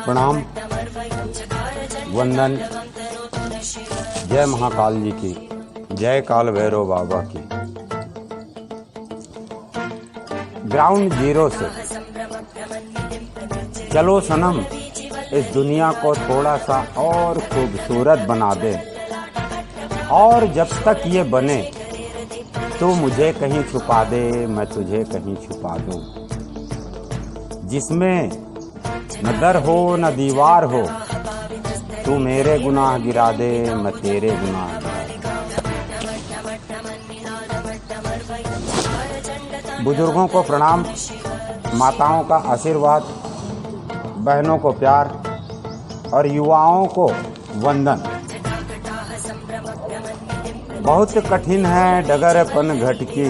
प्रणाम, वंदन। जय महाकाल जी की, जय काल भैरव बाबा की। ग्राउंड जीरो से चलो सनम, इस दुनिया को थोड़ा सा और खूबसूरत बना दे। और जब तक ये बने तो मुझे कहीं छुपा दे, मैं तुझे कहीं छुपा दूं। जिसमें न दर हो न दीवार हो, तू मेरे गुनाह गिरा दे, मैं तेरे गुनाह गिरा दूं। बुजुर्गों को प्रणाम, माताओं का आशीर्वाद, बहनों को प्यार और युवाओं को वंदन। बहुत कठिन है डगरपन घट की,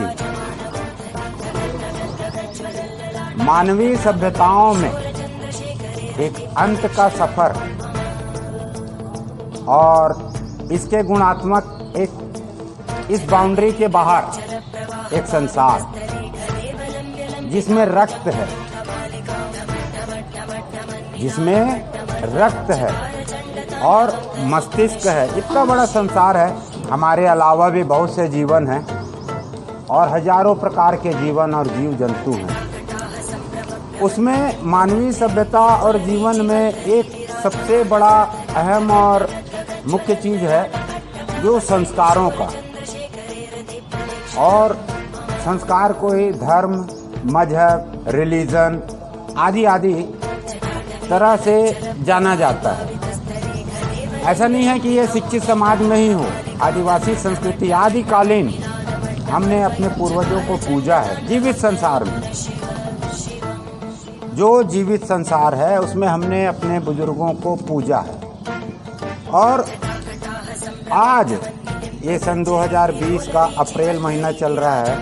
मानवीय सभ्यताओं में एक अंत का सफर और इसके गुणात्मक एक इस बाउंड्री के बाहर एक संसार जिसमें रक्त है, और मस्तिष्क है। इतना बड़ा संसार है। हमारे अलावा भी बहुत से जीवन हैं और हजारों प्रकार के जीवन और जीव जंतु हैं। उसमें मानवीय सभ्यता और जीवन में एक सबसे बड़ा अहम और मुख्य चीज़ है जो संस्कारों का, और संस्कार को ही धर्म, मजहब, रिलीजन आदि आदि तरह से जाना जाता है। ऐसा नहीं है कि ये शिक्षित समाज में ही हो। आदिवासी संस्कृति आदिकालीन हमने अपने पूर्वजों को पूजा है। जीवित संसार में जो जीवित संसार है उसमें हमने अपने बुजुर्गों को पूजा है। और आज ये सन 2020 का अप्रैल महीना चल रहा है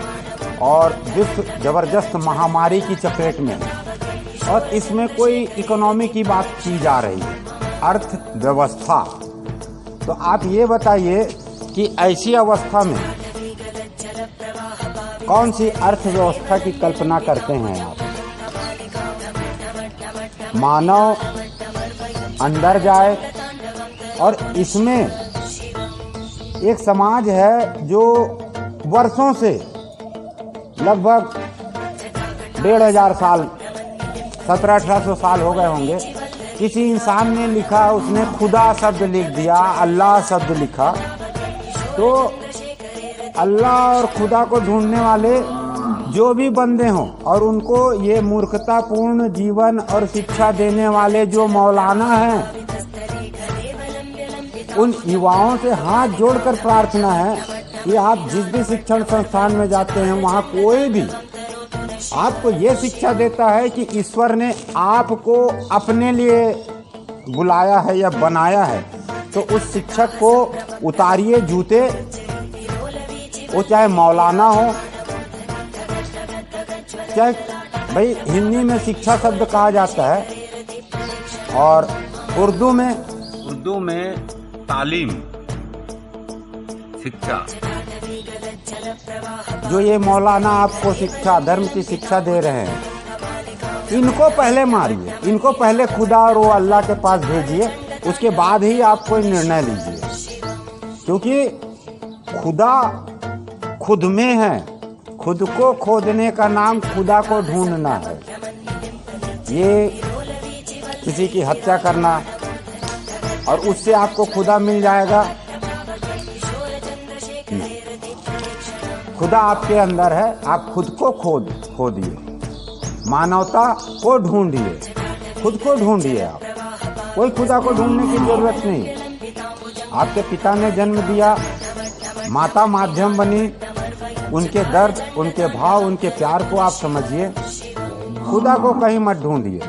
और विश्व जबरदस्त महामारी की चपेट में, और इसमें कोई इकोनॉमी की बात की जा रही है, अर्थव्यवस्था। तो आप ये बताइए कि ऐसी अवस्था में कौन सी अर्थव्यवस्था की कल्पना करते हैं आप? मानव अंदर जाए और इसमें एक समाज है जो वर्षों से लगभग 1500 साल, 1700-1800 साल हो गए होंगे, किसी इंसान ने लिखा, उसने खुदा शब्द लिख दिया, अल्लाह शब्द लिखा। तो अल्लाह और खुदा को ढूंढने वाले जो भी बंदे हों और उनको ये मूर्खतापूर्ण जीवन और शिक्षा देने वाले जो मौलाना हैं, उन युवाओं से हाथ जोड़कर प्रार्थना है कि आप जिस भी शिक्षण संस्थान में जाते हैं वहाँ कोई भी आपको ये शिक्षा देता है कि ईश्वर ने आपको अपने लिए बुलाया है या बनाया है, तो उस शिक्षक को उतारिए जूते। वो चाहे मौलाना हो, चाहे भाई हिंदी में शिक्षा शब्द कहा जाता है और उर्दू में तालीम, शिक्षा। जो ये मौलाना आपको शिक्षा, धर्म की शिक्षा दे रहे हैं, इनको पहले मारिए, इनको पहले खुदा और वो अल्लाह के पास भेजिए, उसके बाद ही आप कोई निर्णय लीजिए। क्योंकि खुदा खुद में है। खुद को खोदने का नाम खुदा को ढूंढना है। ये किसी की हत्या करना और उससे आपको खुदा मिल जाएगा, खुदा आपके अंदर है। आप खुद को खोदिए, मानवता को ढूंढिए, खुद को ढूंढिए। आप कोई खुदा को ढूंढने की जरूरत नहीं। आपके पिता ने जन्म दिया, माता माध्यम बनी, उनके दर्द, उनके भाव, उनके प्यार को आप समझिए। खुदा को कहीं मत ढूंढिए।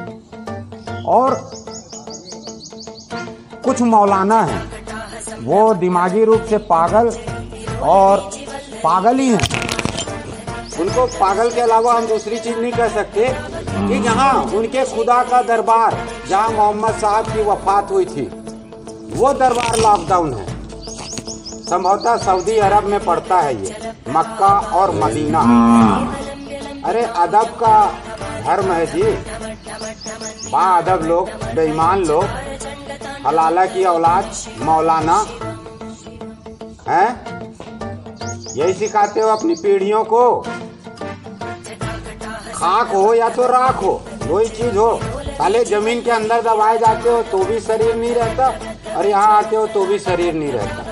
और कुछ मौलाना हैं, वो दिमागी रूप से पागल और पागल ही हैं। उनको पागल के अलावा हम दूसरी चीज नहीं कह सकते कि जहाँ उनके खुदा का दरबार, जहाँ मोहम्मद साहब की वफात हुई थी, वो दरबार लॉकडाउन है। संभवतः सऊदी अरब में पड़ता है ये, मक्का और मदीना। अरे अदब का धर्म है जी। बाअदब लोग, बेईमान लोग, हलाला की औलाद मौलाना हैं, यही सिखाते हो अपनी पीढ़ियों को। खाक हो या तो राख हो, दो ही चीज हो। साले जमीन के अंदर दबाए जाते हो तो भी शरीर नहीं रहता, और यहाँ आते हो तो भी शरीर नहीं रहता।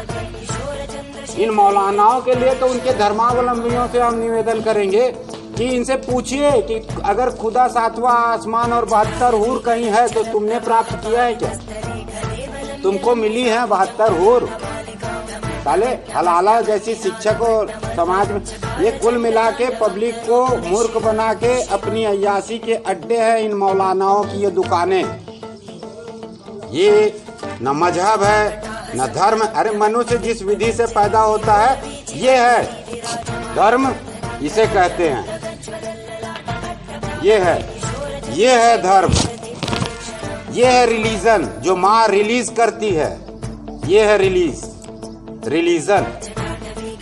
इन मौलानाओं के लिए तो उनके धर्मावलंबियों से हम निवेदन करेंगे कि इनसे पूछिए कि अगर खुदा सातवां आसमान और 72 हूर कहीं है तो तुमने प्राप्त किया है क्या? तुमको मिली है 72 हूर? साले हलाला जैसी शिक्षा को समाज में, ये कुल मिला के पब्लिक को मूर्ख बना के अपनी अय्यासी के अड्डे हैं इन मौलानाओं की ये दुकानें। ये न मजहब है न धर्म। अरे मनुष्य जिस विधि से पैदा होता है ये है धर्म, इसे कहते हैं। ये है धर्म, ये है रिलीजन जो माँ रिलीज करती है। ये है रिलीजन।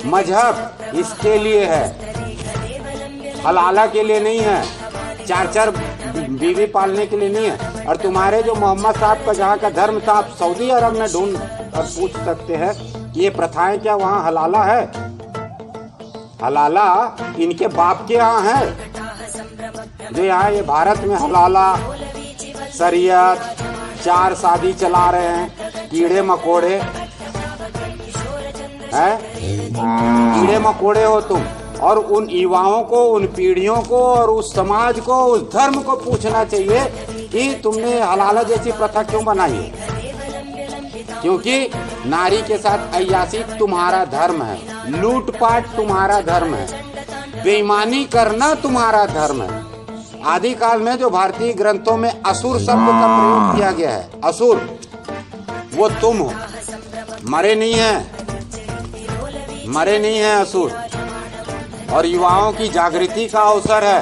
मजहब इसके लिए है, हलाला के लिए नहीं है, 4 बीवी पालने के लिए नहीं है। और तुम्हारे जो मोहम्मद साहब का जहाँ का धर्म था, आप सऊदी अरब में ढूंढ और पूछ सकते हैं कि ये प्रथाएं क्या वहाँ हलाला है? हलाला इनके बाप के यहाँ है, जो यहाँ ये भारत में हलाला, शरीयत, 4 शादी चला रहे हैं। कीड़े मकोड़े हैं, कीड़े मकोड़े हो तुम। और उन युवाओं को, उन पीढ़ियों को और उस समाज को, उस धर्म को पूछना चाहिए कि तुमने हलाला जैसी प्रथा क्यों बनाई है? क्योंकि नारी के साथ अय्यासी तुम्हारा धर्म है, लूटपाट तुम्हारा धर्म है, बेईमानी करना तुम्हारा धर्म है। आदिकाल में जो भारतीय ग्रंथों में असुर शब्द का प्रयोग किया गया है, असुर, वो तुम हो। मरे नहीं है असुर। और युवाओं की जागृति का अवसर है,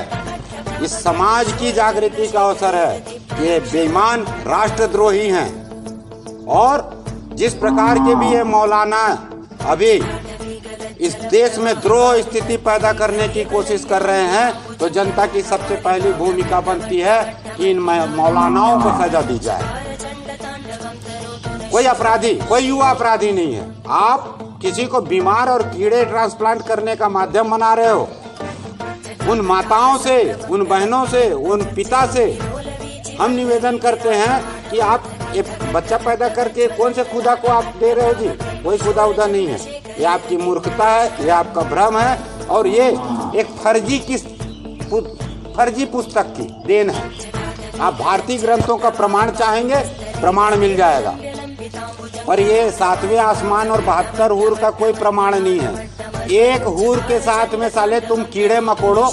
इस समाज की जागृति का अवसर है। ये बेईमान राष्ट्रद्रोही हैं। और जिस प्रकार के भी ये मौलाना अभी इस देश में द्रोह स्थिति पैदा करने की कोशिश कर रहे हैं, तो जनता की सबसे पहली भूमिका बनती है कि इन मौलानाओं को सजा दी जाए। कोई अपराधी, कोई युवा अपराधी नहीं है। आप किसी को बीमार और कीड़े ट्रांसप्लांट करने का माध्यम बना रहे हो। उन माताओं से, उन बहनों से, उन पिता से हम निवेदन करते हैं कि आप एक बच्चा पैदा करके कौन से खुदा को आप दे रहे हो जी? कोई खुदा उदा नहीं है। ये आपकी मूर्खता है, ये आपका भ्रम है, और ये एक फर्जी पुस्तक की देन है। आप भारतीय ग्रंथों का प्रमाण चाहेंगे, प्रमाण मिल जाएगा। और ये 7वें आसमान और 72 हूर का कोई प्रमाण नहीं है। एक हूर के साथ में साले तुम कीड़े मकोड़ो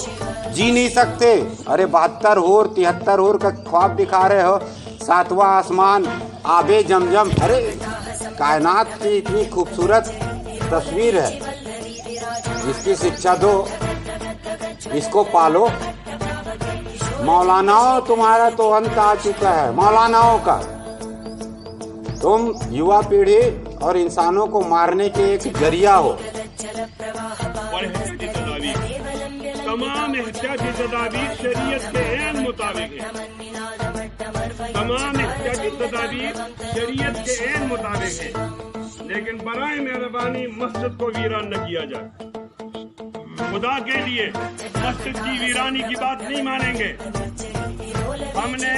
जी नहीं सकते। अरे 72 हूर, 73 हूर का ख्वाब दिखा रहे हो। 7वां आसमान, आबे जमजम। अरे कायनात की इतनी खूबसूरत तस्वीर है, इसकी शिक्षा दो, इसको पालो। मौलानाओं, तुम्हारा तो अंत आ चुका है, मौलानाओं का। तुम युवा पीढ़ी और इंसानों को मारने के एक जरिया हो। तमाम एहतियाती तदाबीर शरीयत के ऐन मुताबिक है। तमाम एहतियाती तदाबीर शरीयत के ऐन मुताबिक है। लेकिन बराए मेहरबानी मस्जिद को वीरान न किया जाए। खुदा के लिए मस्जिद की वीरानी की बात नहीं मानेंगे। हमने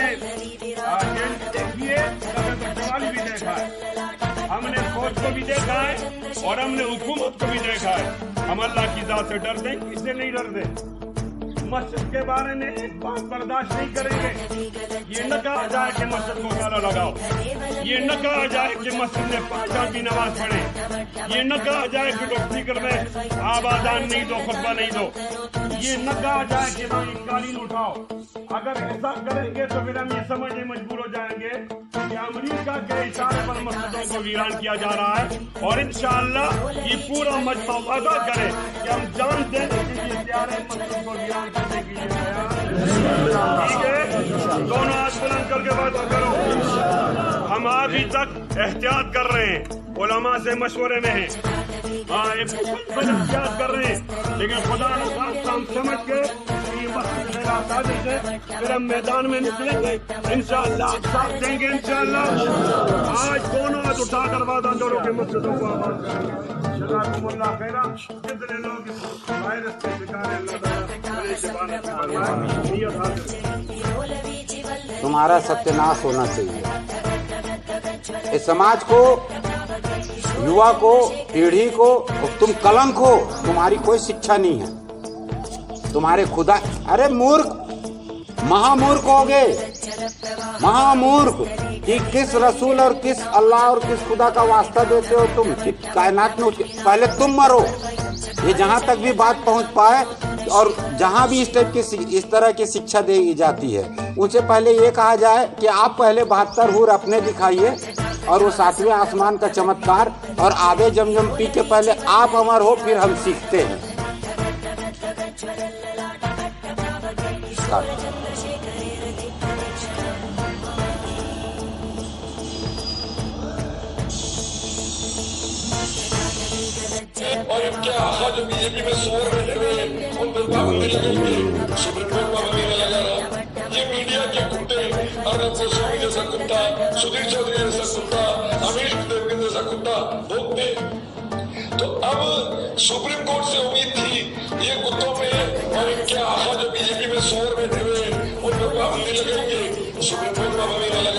देखिए सवाल भी देखा है, हमने फौज को भी देखा है और हमने हुकूमत को भी देखा है। हम अल्लाह की जात से डरते हैं, किससे नहीं डरते। मस्जिद के बारे में एक बात बर्दाश्त नहीं करेंगे। ये न कहा जाए कि मस्जिद को ताला लगाओ, ये न कहा जाए कि मस्जिद में 5 आदमी नमाज पढ़े, ये न कहा जाए कि लोग स्पीकर में आवाजान नहीं दो, खुतबा नहीं दो, ये न कहा जाए कि वहाँ एक कालीन उठाओ। अगर ऐसा करेंगे तो फिर हम ये समझने मजबूर हो जाएंगे कि अमेरिका के इशारे पर मस्जिदों को वीरान किया जा रहा है। और इंशाअल्लाह ये पूरा मजमा वादा करे कि हम जान देने के लिए तैयार हैं मस्जिद को वीरान करने के लिए तैयार। ठीक है, दोनों हाथ बुलंद करके वादा करो। हम अभी तक एहतियात कर रहे हैं, उलमा से मशवरे में हैं। हाँ एक मुसलसल इख्तियार कर रहे हैं, लेकिन खुदा न खास्ता हम समझ के कि वक्त मेरा साजिश है, फिर हम मैदान में निकलेंगे इंशाअल्लाह, साथ देंगे इंशाअल्लाह। आज दोनों हाथ उठाकर वादा जोड़ो के मस्जिदों को आबाद करेंगे। जज़ाकुमुल्लाह खैरा। कितने लोग इस वायरस से बेचारे अल्लाह ताला बड़े शिफाने से फरमाए, नियत हासिल। तुम्हारा सत्यानाश होना चाहिए। इस समाज को, युवा को, पीढ़ी को, तुम कलंक हो, तुम्हारी कोई शिक्षा नहीं है। तुम्हारे खुदा, अरे मूर्ख, महामूर्ख हो गए, महामूर्ख कि किस रसूल और किस अल्लाह और किस खुदा का वास्ता देते हो तुम कि कायनात में पहले तुम मरो। ये जहां तक भी बात पहुंच पाए और जहां भी इस टाइप की इस तरह की शिक्षा दी जाती है, उनसे पहले ये कहा जाए कि आप पहले 72 हूर अपने दिखाइए और वो 7वें आसमान का चमत्कार और आबे जमजम पी के पहले आप अमर हो, फिर हम सीखते हैं। और इनके आखा जो बीजेपी में सोर बैठे हुए उन पर पाबंदी लगेगी, सुप्रीम कोर्ट पाबंदी न लगा रहा। ये मीडिया के कुत्ते, अर्नब गोस्वामी जैसा कुत्ता, सुधीर चौधरी जैसा कुत्ता, अमीश देवगन जैसा कुत्ता भोगते। तो अब सुप्रीम कोर्ट से उम्मीद थी ये कुत्तों पे और इनके आखा जो बीजेपी में सोर बैठे हुए उन पर पाबंदी लगेगी, सुप्रीम कोर्ट पाबंदी न लगा।